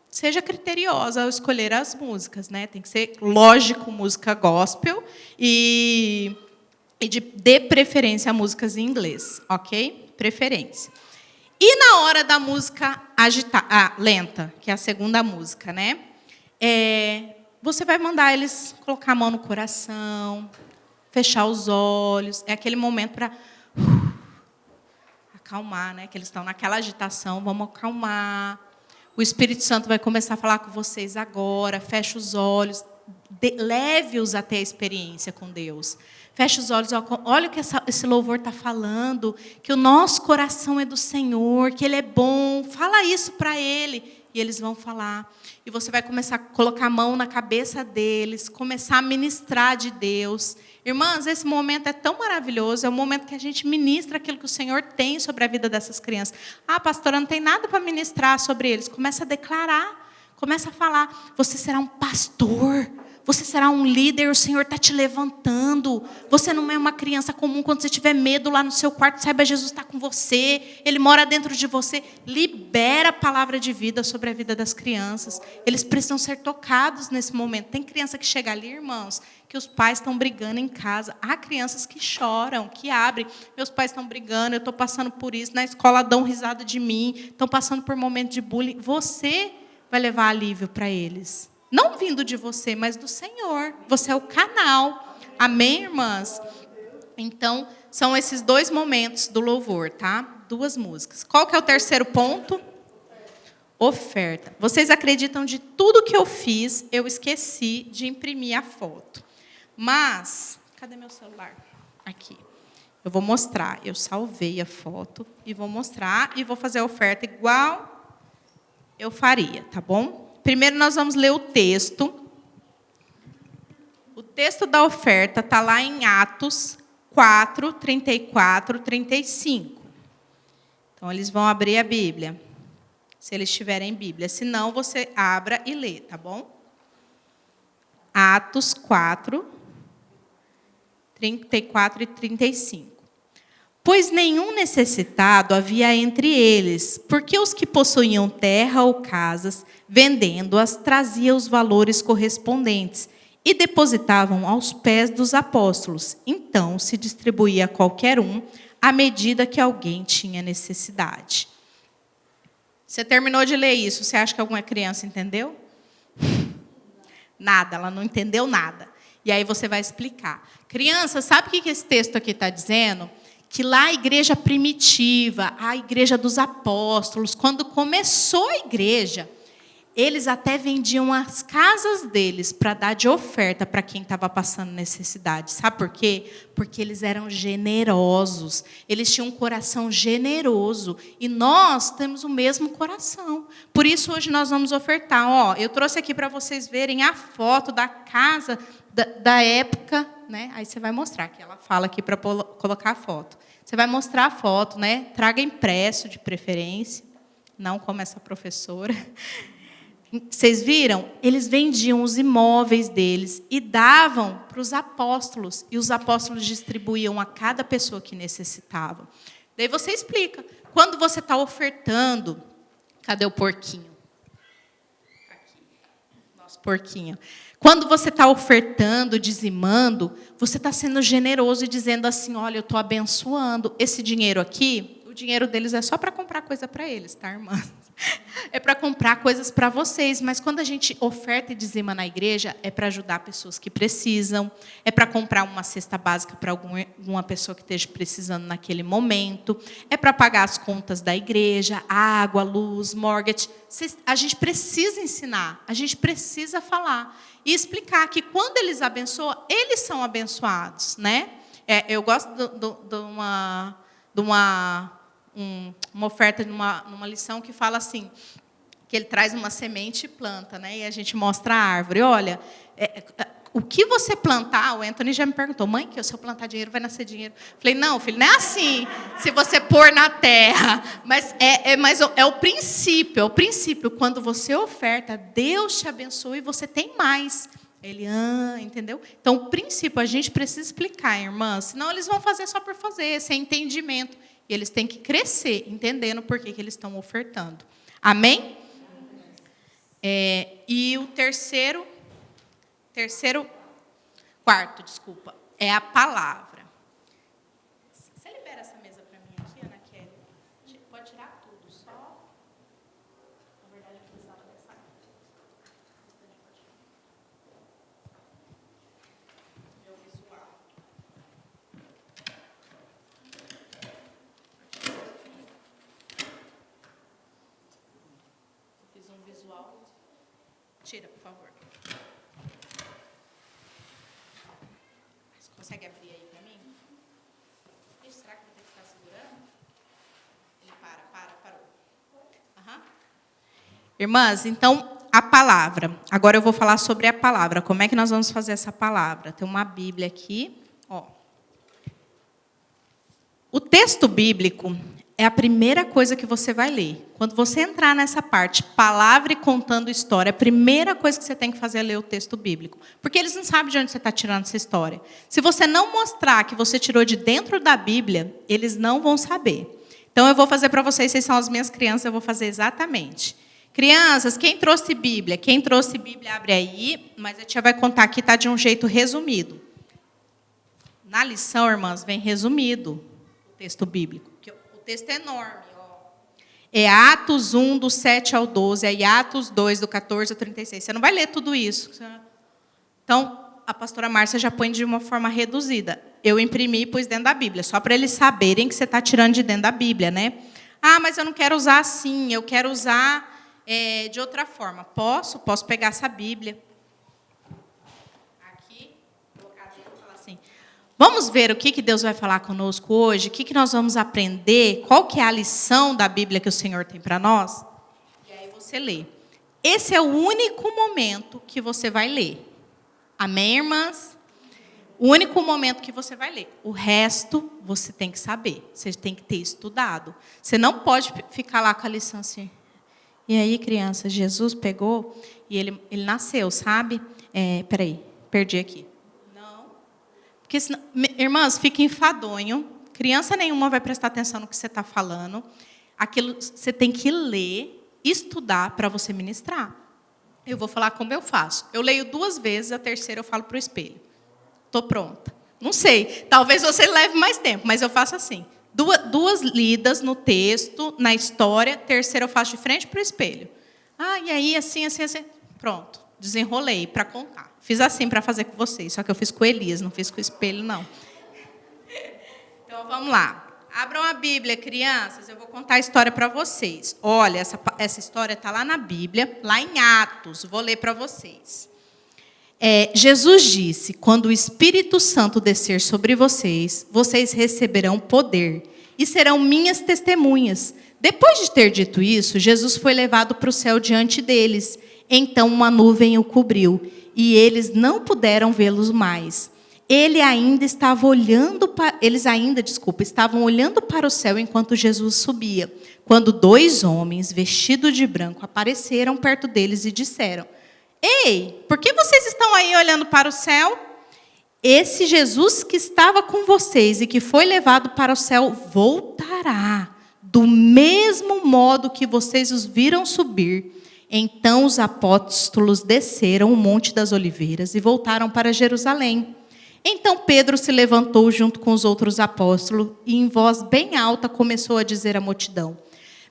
seja criteriosa ao escolher as músicas. Né? Tem que ser, lógico, música gospel e de preferência músicas em inglês. Ok? Preferência. E na hora da música lenta, que é a segunda música, né? Você vai mandar eles colocar a mão no coração, fechar os olhos. É aquele momento para acalmar, né? Que eles estão naquela agitação, vamos acalmar. O Espírito Santo vai começar a falar com vocês agora. Fecha os olhos, leve-os até a experiência com Deus. Fecha os olhos, olha o que esse louvor está falando, que o nosso coração é do Senhor, que Ele é bom. Fala isso para Ele. E eles vão falar. E você vai começar a colocar a mão na cabeça deles, começar a ministrar de Deus. Irmãs, esse momento é tão maravilhoso, é o momento que a gente ministra aquilo que o Senhor tem sobre a vida dessas crianças. Ah, pastora, não tem nada para ministrar sobre eles. Começa a declarar, começa a falar. Você será um pastor. Você será um líder, o Senhor está te levantando. Você não é uma criança comum. Quando você tiver medo lá no seu quarto, saiba, Jesus está com você. Ele mora dentro de você. Libera a palavra de vida sobre a vida das crianças. Eles precisam ser tocados nesse momento. Tem criança que chega ali, irmãos, que os pais estão brigando em casa. Há crianças que choram, que abrem. Meus pais estão brigando, eu estou passando por isso. Na escola dão risada de mim. Estão passando por momentos de bullying. Você vai levar alívio para eles. Não vindo de você, mas do Senhor. Você é o canal. Amém, irmãs? Então, são esses 2 momentos do louvor, tá? 2 músicas. Qual que é o terceiro ponto? Oferta. Vocês acreditam de tudo que eu fiz, eu esqueci de imprimir a foto. Mas, cadê meu celular? Aqui. Eu vou mostrar. Eu salvei a foto e vou mostrar e vou fazer a oferta igual eu faria, tá bom? Primeiro, nós vamos ler o texto. O texto da oferta está lá em Atos 4, 34, 35. Então, eles vão abrir a Bíblia, se eles tiverem Bíblia. Se não, você abra e lê, tá bom? Atos 4, 34 e 35. Pois nenhum necessitado havia entre eles, porque os que possuíam terra ou casas, vendendo-as, traziam os valores correspondentes e depositavam aos pés dos apóstolos. Então se distribuía a qualquer um à medida que alguém tinha necessidade. Você terminou de ler isso, você acha que alguma criança entendeu? Nada, ela não entendeu nada. E aí você vai explicar. Criança, sabe o que esse texto aqui está dizendo? Que lá a igreja primitiva, a igreja dos apóstolos, quando começou a igreja, eles até vendiam as casas deles para dar de oferta para quem estava passando necessidade. Sabe por quê? Porque eles eram generosos, eles tinham um coração generoso. E nós temos o mesmo coração. Por isso, hoje nós vamos ofertar. Ó, eu trouxe aqui para vocês verem a foto da casa da época. Né? Aí você vai mostrar, que ela fala aqui para colocar a foto. Você vai mostrar a foto, né? Traga impresso de preferência, não como essa professora. Vocês viram? Eles vendiam os imóveis deles e davam para os apóstolos. E os apóstolos distribuíam a cada pessoa que necessitava. Daí você explica. Quando você está ofertando... Cadê o porquinho? Aqui. Nosso porquinho. Quando você está ofertando, dizimando, você está sendo generoso e dizendo assim, olha, eu estou abençoando. Esse dinheiro aqui, o dinheiro deles é só para comprar coisa para eles, tá, irmã? É para comprar coisas para vocês, mas quando a gente oferta e dizima na igreja, é para ajudar pessoas que precisam, é para comprar uma cesta básica para alguma pessoa que esteja precisando naquele momento, é para pagar as contas da igreja, água, luz, mortgage. A gente precisa ensinar, a gente precisa falar e explicar que quando eles abençoam, eles são abençoados, né? Eu gosto de uma oferta numa lição que fala assim, que ele traz uma semente e planta, né? E a gente mostra a árvore. Olha, o que você plantar, o Anthony já me perguntou, mãe, que se eu plantar dinheiro, vai nascer dinheiro. Falei, não, filho, não é assim, se você pôr na terra. Mas é o princípio. Quando você oferta, Deus te abençoa e você tem mais. Ele, entendeu? Então, o princípio, a gente precisa explicar, irmã, senão eles vão fazer só por fazer, sem entendimento. E eles têm que crescer, entendendo por que eles estão ofertando. Amém? E o quarto, é a palavra. Você libera essa mesa para mim aqui, Ana Kelly? Pode tirar tudo, só... Na verdade, eu precisava dessa... Meu visual. Fiz um visual. Tira, por favor. Você consegue abrir aí para mim? Ixi, será que eu vou ter que ficar segurando? Ele parou. Uhum. Irmãs, então, a palavra. Agora eu vou falar sobre a palavra. Como é que nós vamos fazer essa palavra? Tem uma Bíblia aqui. Ó. O texto bíblico é a primeira coisa que você vai ler. Quando você entrar nessa parte, palavra e contando história, a primeira coisa que você tem que fazer é ler o texto bíblico. Porque eles não sabem de onde você está tirando essa história. Se você não mostrar que você tirou de dentro da Bíblia, eles não vão saber. Então, eu vou fazer para vocês são as minhas crianças, eu vou fazer exatamente. Crianças, quem trouxe Bíblia? Quem trouxe Bíblia, abre aí, mas a tia vai contar aqui, está de um jeito resumido. Na lição, irmãs, vem resumido o texto bíblico. O texto é enorme. É Atos 1, do 7 ao 12, aí Atos 2, do 14 ao 36. Você não vai ler tudo isso. Então, a pastora Márcia já põe de uma forma reduzida. Eu imprimi e pus dentro da Bíblia, só para eles saberem que você está tirando de dentro da Bíblia, né? Ah, mas eu não quero usar assim, eu quero usar de outra forma. Posso pegar essa Bíblia. Aqui, colocar dentro e falar assim... Vamos ver o que Deus vai falar conosco hoje? O que nós vamos aprender? Qual que é a lição da Bíblia que o Senhor tem para nós? E aí você lê. Esse é o único momento que você vai ler. Amém, irmãs? O único momento que você vai ler. O resto, você tem que saber. Você tem que ter estudado. Você não pode ficar lá com a lição assim. E aí, criança, Jesus pegou e ele nasceu, sabe? Peraí, perdi aqui. Porque, senão, irmãs, fica enfadonho. Criança nenhuma vai prestar atenção no que você está falando. Aquilo você tem que ler, estudar para você ministrar. Eu vou falar como eu faço. Eu leio 2 vezes, a terceira eu falo para o espelho. Estou pronta. Não sei, talvez você leve mais tempo, mas eu faço assim. 2 lidas no texto, na história, terceira eu faço de frente para o espelho. E aí, assim. Pronto, desenrolei para contar. Fiz assim para fazer com vocês, só que eu fiz com Elias, não fiz com o espelho, não. Então, vamos lá. Abram a Bíblia, crianças, eu vou contar a história para vocês. Olha, essa história está lá na Bíblia, lá em Atos, vou ler para vocês. Jesus disse, quando o Espírito Santo descer sobre vocês, vocês receberão poder e serão minhas testemunhas. Depois de ter dito isso, Jesus foi levado para o céu diante deles. Então uma nuvem o cobriu, e eles não puderam vê-los mais. estavam olhando para o céu enquanto Jesus subia, quando 2 homens vestidos de branco apareceram perto deles e disseram: Ei, por que vocês estão aí olhando para o céu? Esse Jesus que estava com vocês e que foi levado para o céu voltará, do mesmo modo que vocês os viram subir. Então os apóstolos desceram o Monte das Oliveiras e voltaram para Jerusalém. Então Pedro se levantou junto com os outros apóstolos e em voz bem alta começou a dizer à multidão: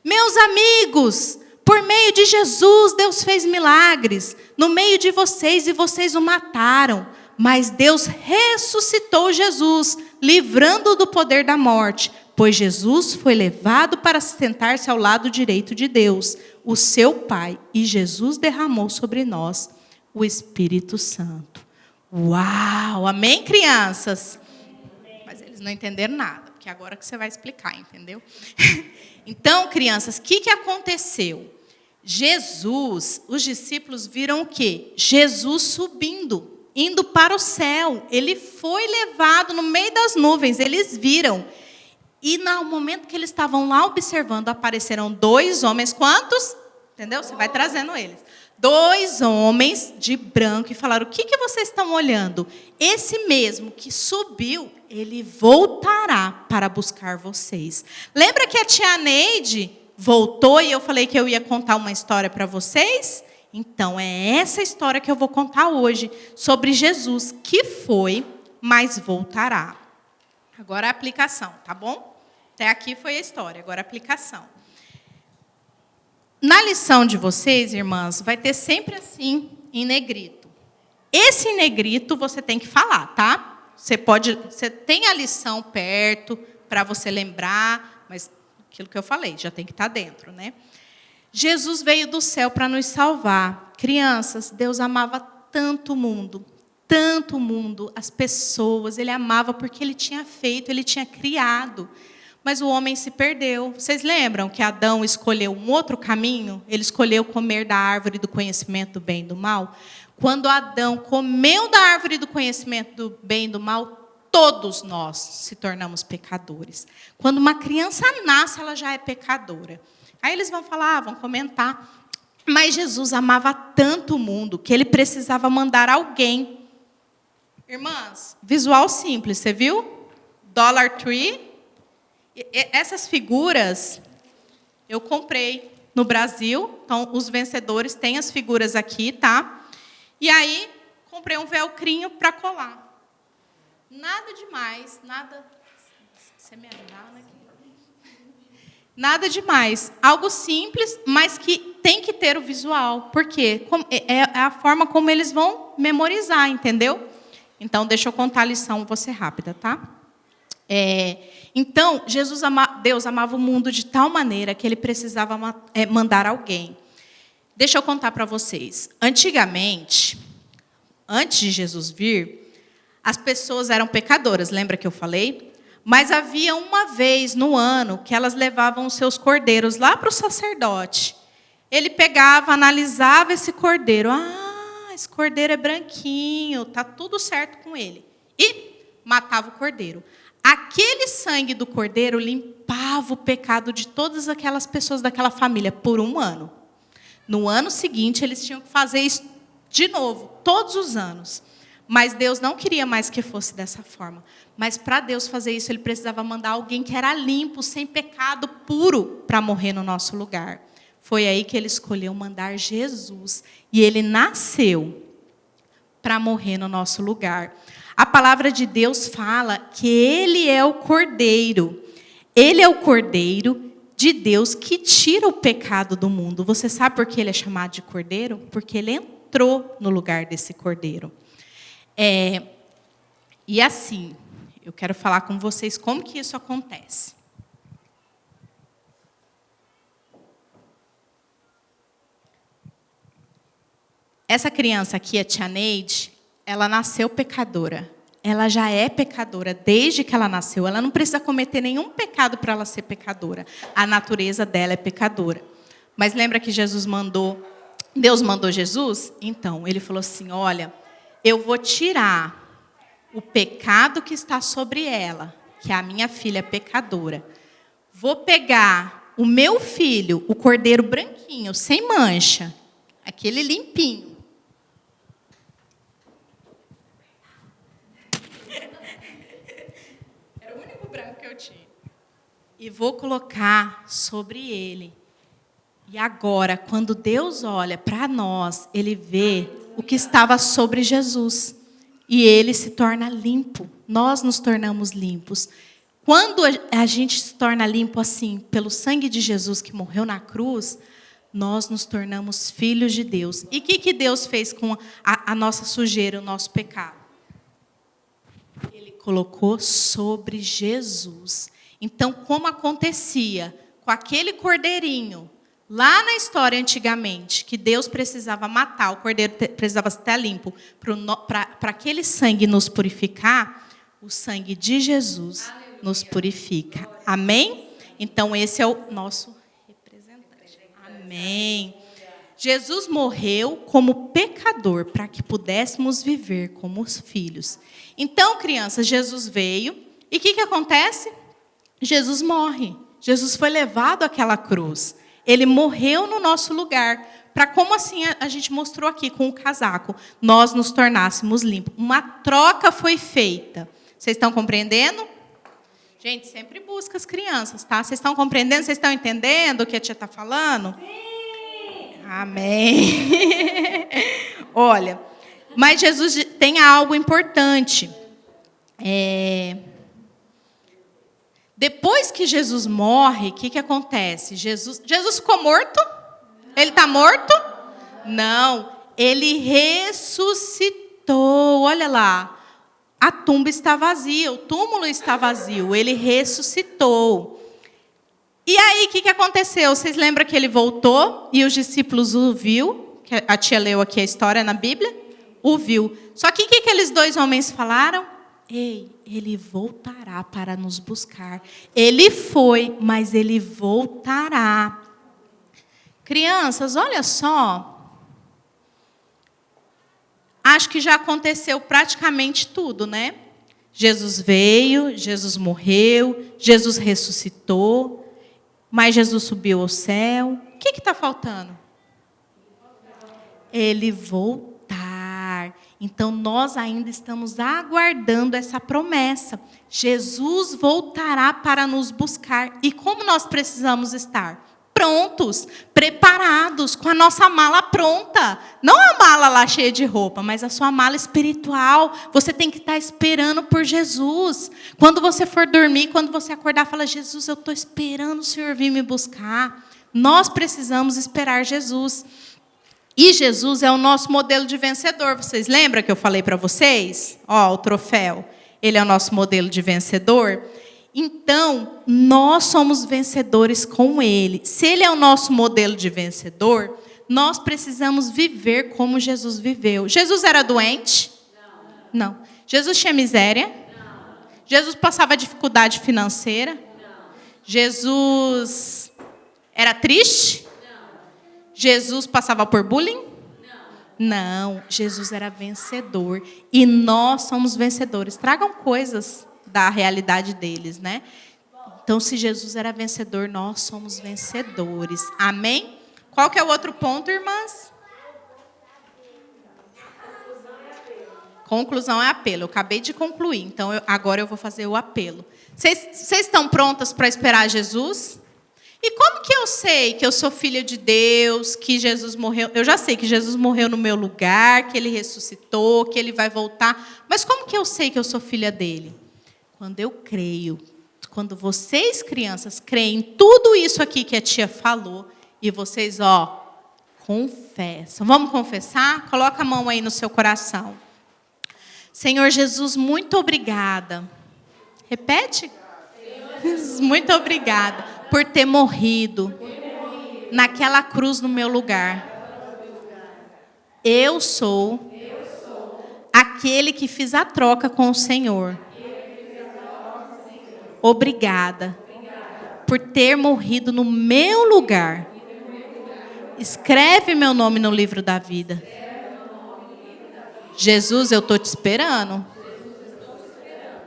Meus amigos, por meio de Jesus Deus fez milagres no meio de vocês e vocês o mataram. Mas Deus ressuscitou Jesus, livrando-o do poder da morte, pois Jesus foi levado para sentar-se ao lado direito de Deus, o seu Pai, e Jesus derramou sobre nós o Espírito Santo. Uau! Amém, crianças? Mas eles não entenderam nada, porque agora que você vai explicar, entendeu? Então, crianças, o que aconteceu? Os discípulos viram o quê? Jesus subindo, indo para o céu. Ele foi levado no meio das nuvens, eles viram. E no momento que eles estavam lá observando, apareceram 2 homens, quantos? Entendeu? Você vai trazendo eles. 2 homens de branco e falaram: o que vocês estão olhando? Esse mesmo que subiu, ele voltará para buscar vocês. Lembra que a tia Neide voltou e eu falei que eu ia contar uma história para vocês? Então, é essa história que eu vou contar hoje, sobre Jesus, que foi, mas voltará. Agora a aplicação, tá bom? Até aqui foi a história, agora a aplicação. Na lição de vocês, irmãs, vai ter sempre assim, em negrito. Esse em negrito você tem que falar, tá? Você tem a lição perto para você lembrar, mas aquilo que eu falei, já tem que estar dentro, né? Jesus veio do céu para nos salvar. Crianças, Deus amava tanto o mundo, as pessoas. Ele amava porque Ele tinha feito, Ele tinha criado. Mas o homem se perdeu. Vocês lembram que Adão escolheu um outro caminho? Ele escolheu comer da árvore do conhecimento do bem e do mal. Quando Adão comeu da árvore do conhecimento do bem e do mal, todos nós se tornamos pecadores. Quando uma criança nasce, ela já é pecadora. Aí eles vão falar, vão comentar. Mas Jesus amava tanto o mundo que Ele precisava mandar alguém. Irmãs, visual simples, você viu? Dollar Tree. Essas figuras eu comprei no Brasil. Então, os vencedores têm as figuras aqui, tá? E aí, comprei um velcrinho para colar. Nada demais, nada... Você me ajudar, né? Nada demais. Algo simples, mas que tem que ter o visual. Por quê? É a forma como eles vão memorizar, entendeu? Então, deixa eu contar a lição, vou ser rápida, tá? Então, Deus amava o mundo de tal maneira que Ele precisava mandar alguém. Deixa eu contar para vocês. Antigamente, antes de Jesus vir, as pessoas eram pecadoras, lembra que eu falei? Mas havia uma vez no ano que elas levavam os seus cordeiros lá para o sacerdote. Ele pegava, analisava esse cordeiro. Esse cordeiro é branquinho, está tudo certo com ele. E matava o cordeiro. Aquele sangue do cordeiro limpava o pecado de todas aquelas pessoas daquela família por um ano. No ano seguinte, eles tinham que fazer isso de novo, todos os anos. Mas Deus não queria mais que fosse dessa forma. Mas para Deus fazer isso, Ele precisava mandar alguém que era limpo, sem pecado, puro, para morrer no nosso lugar. Foi aí que Ele escolheu mandar Jesus. E Ele nasceu para morrer no nosso lugar. A palavra de Deus fala que Ele é o Cordeiro. Ele é o Cordeiro de Deus que tira o pecado do mundo. Você sabe por que Ele é chamado de Cordeiro? Porque Ele entrou no lugar desse Cordeiro. E assim, eu quero falar com vocês como que isso acontece. Essa criança aqui, a tia Neide, ela nasceu pecadora. Ela já é pecadora desde que ela nasceu. Ela não precisa cometer nenhum pecado para ela ser pecadora. A natureza dela é pecadora. Mas lembra que Deus mandou Jesus? Então, Ele falou assim, olha, eu vou tirar o pecado que está sobre ela, que é a minha filha pecadora. Vou pegar o meu filho, o cordeiro branquinho, sem mancha, aquele limpinho. Era o único branco que eu tinha. E vou colocar sobre ele. E agora, quando Deus olha para nós, Ele vê o que estava sobre Jesus. E Ele se torna limpo. Nós nos tornamos limpos. Quando a gente se torna limpo assim, pelo sangue de Jesus que morreu na cruz, nós nos tornamos filhos de Deus. E o que Deus fez com a nossa sujeira, o nosso pecado? Ele colocou sobre Jesus. Então, como acontecia com aquele cordeirinho, lá na história antigamente, que Deus precisava matar, o cordeiro precisava estar limpo, para aquele sangue nos purificar, o sangue de Jesus nos purifica. Amém? Então, esse é o nosso representante. Amém. Jesus morreu como pecador, para que pudéssemos viver como os filhos. Então, crianças, Jesus veio, e o que acontece? Jesus morre. Jesus foi levado àquela cruz. Ele morreu no nosso lugar, para como assim a gente mostrou aqui com o casaco, nós nos tornássemos limpos. Uma troca foi feita. Vocês estão compreendendo? Gente, sempre busca as crianças, tá? Vocês estão compreendendo? Vocês estão entendendo o que a tia está falando? Sim! Amém. Olha, mas Jesus tem algo importante. Depois que Jesus morre, o que acontece? Jesus ficou morto? Ele está morto? Não, ele ressuscitou. Olha lá, a tumba está vazia, o túmulo está vazio, ele ressuscitou. E aí, o que aconteceu? Vocês lembram que ele voltou e os discípulos o viu? Que a tia leu aqui a história na Bíblia? O viu. Só que o que aqueles dois homens falaram? Ei, ele voltará para nos buscar. Ele foi, mas ele voltará. Crianças, olha só. Acho que já aconteceu praticamente tudo, né? Jesus veio, Jesus morreu, Jesus ressuscitou, mas Jesus subiu ao céu. O que está faltando? Ele voltar. Então, nós ainda estamos aguardando essa promessa. Jesus voltará para nos buscar. E como nós precisamos estar? Prontos, preparados, com a nossa mala pronta. Não a mala lá cheia de roupa, mas a sua mala espiritual. Você tem que estar esperando por Jesus. Quando você for dormir, quando você acordar, fala, Jesus, eu estou esperando o Senhor vir me buscar. Nós precisamos esperar Jesus. E Jesus é o nosso modelo de vencedor. Vocês lembram que eu falei para vocês? Ó, o troféu. Ele é o nosso modelo de vencedor. Então, nós somos vencedores com Ele. Se Ele é o nosso modelo de vencedor, nós precisamos viver como Jesus viveu. Jesus era doente? Não. Jesus tinha miséria? Não. Jesus passava dificuldade financeira? Não. Jesus era triste? Jesus passava por bullying? Não, Jesus era vencedor. E nós somos vencedores. Tragam coisas da realidade deles, né? Então, se Jesus era vencedor, nós somos vencedores. Amém? Qual que é o outro ponto, irmãs? Conclusão é apelo. Eu acabei de concluir, então agora eu vou fazer o apelo. Vocês estão prontas para esperar Jesus? E como que eu sei que eu sou filha de Deus, que Jesus morreu? Eu já sei que Jesus morreu no meu lugar, que Ele ressuscitou, que Ele vai voltar. Mas como que eu sei que eu sou filha dEle? Quando eu creio. Quando vocês, crianças, creem em tudo isso aqui que a tia falou, e vocês, confessam. Vamos confessar? Coloca a mão aí no seu coração. Senhor Jesus, muito obrigada. Repete. Muito obrigada por ter morrido naquela cruz no meu lugar. Eu sou aquele que fiz a troca com o Senhor. Obrigada por ter morrido no meu lugar. Escreve meu nome no livro da vida. Jesus, eu estou te esperando.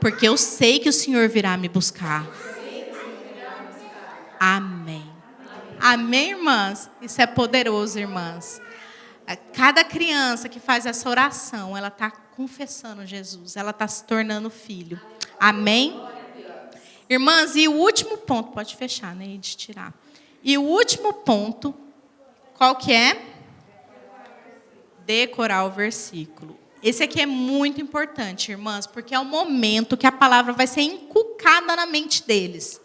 Porque eu sei que o Senhor virá me buscar. Amém. Amém, irmãs? Isso é poderoso, irmãs. Cada criança que faz essa oração, ela está confessando Jesus. Ela está se tornando filho. Amém? Irmãs, e o último ponto, pode fechar, né? E de tirar. E o último ponto, qual que é? Decorar o versículo. Esse aqui é muito importante, irmãs, porque é o momento que a palavra vai ser inculcada na mente deles.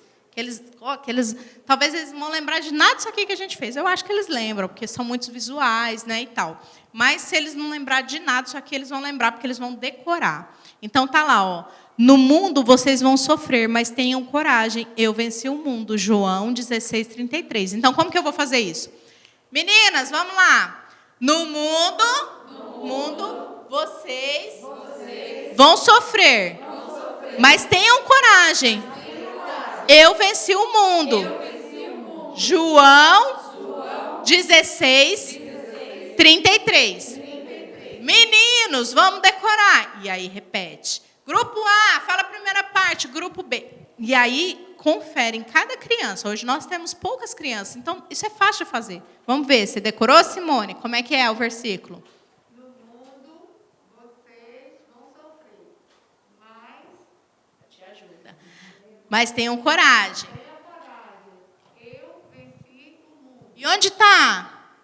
Talvez eles não vão lembrar de nada disso aqui que a gente fez. Eu acho que eles lembram, porque são muitos visuais, né, e tal. Mas se eles não lembrar de nada disso aqui, eles vão lembrar, porque eles vão decorar. Então tá lá, ó. No mundo vocês vão sofrer, mas tenham coragem. Eu venci o mundo. João 16:33. Então como que eu vou fazer isso? Meninas, vamos lá. No mundo vocês vão sofrer, mas tenham coragem. Eu venci o mundo. João 16:33. Meninos, vamos decorar. E aí repete. Grupo A, fala a primeira parte. Grupo B. E aí confere em cada criança. Hoje nós temos poucas crianças, então isso é fácil de fazer. Vamos ver, você decorou, Simone? Como é que é o versículo? No mundo vocês vão sofrer, mas Te ajuda. Mas tenham coragem. tenha coragem. Eu venci o mundo. E onde está?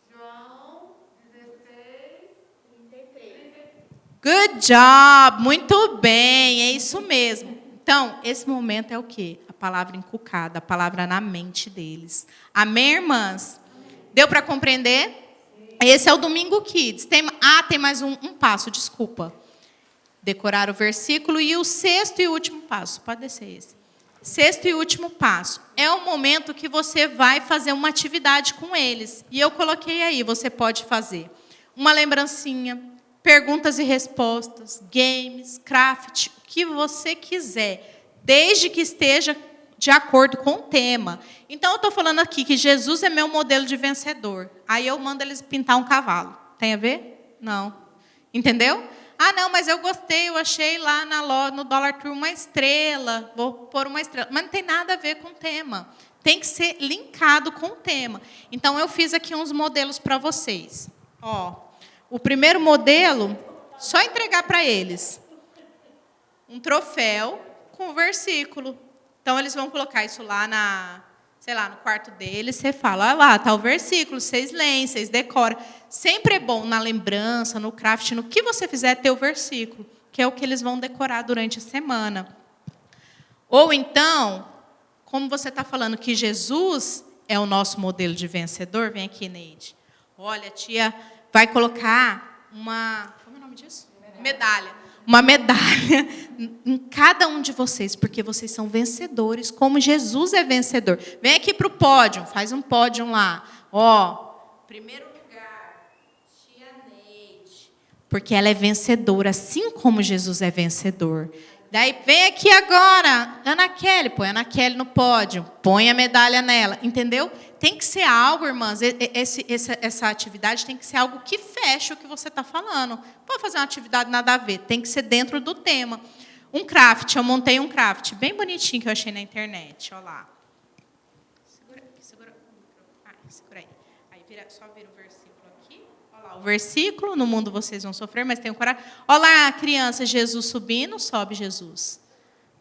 João 16:33. Good job, muito bem, é isso mesmo. Então, esse momento é o quê? A palavra inculcada, a palavra na mente deles. Amém, irmãs? Deu para compreender? Esse é o Domingo Kids. Tem mais um passo, desculpa. Decorar o versículo e o sexto e último passo. Pode descer esse. Sexto e último passo. É o momento que você vai fazer uma atividade com eles. E eu coloquei aí, você pode fazer uma lembrancinha, perguntas e respostas, games, craft, o que você quiser, desde que esteja de acordo com o tema. Então, eu estou falando aqui que Jesus é meu modelo de vencedor. Aí eu mando eles pintar um cavalo. Tem a ver? Não. Entendeu? Ah, não, mas eu gostei, eu achei lá no Dollar Tree uma estrela, vou pôr uma estrela. Mas não tem nada a ver com o tema. Tem que ser linkado com o tema. Então, eu fiz aqui uns modelos para vocês. Ó. O primeiro modelo, só entregar para eles um troféu com o versículo. Então, eles vão colocar isso lá no quarto deles. Você fala, olha lá, está o versículo, vocês leem, vocês decoram. Sempre é bom na lembrança, no craft, no que você fizer, ter o versículo, que é o que eles vão decorar durante a semana. Ou então, como você está falando que Jesus é o nosso modelo de vencedor, vem aqui, Neide. Olha, tia vai colocar uma... Como é o nome disso? Medalha. Uma medalha em cada um de vocês, porque vocês são vencedores, como Jesus é vencedor. Vem aqui para o pódio, faz um pódio lá. Ó, primeiro lugar, tia Neide, porque ela é vencedora, assim como Jesus é vencedor. Daí vem aqui agora, Ana Kelly, põe a Ana Kelly no pódio, põe a medalha nela, entendeu? Tem que ser algo, irmãs, essa atividade tem que ser algo que feche o que você está falando. Não pode fazer uma atividade nada a ver, tem que ser dentro do tema. Um craft, eu montei um craft bem bonitinho que eu achei na internet, olha lá. Segura aí. Aí só vira o versículo aqui. Olha lá, o versículo, no mundo vocês vão sofrer, mas tenham coragem. Olha lá, criança, Jesus subindo, sobe Jesus.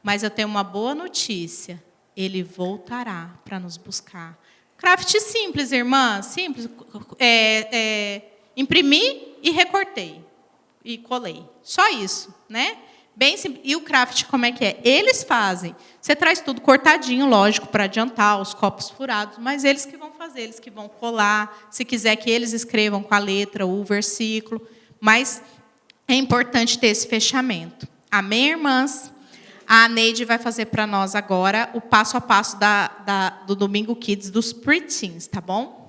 Mas eu tenho uma boa notícia, ele voltará para nos buscar. Craft simples, irmã, simples. Imprimi e recortei. E colei. Só isso, né? Bem simples. E o craft, como é que é? Eles fazem. Você traz tudo cortadinho, lógico, para adiantar, os copos furados, mas eles que vão fazer, eles que vão colar. Se quiser que eles escrevam com a letra o versículo. Mas é importante ter esse fechamento. Amém, irmãs? A Neide vai fazer para nós agora o passo a passo do Domingo Kids dos Preteens, tá bom?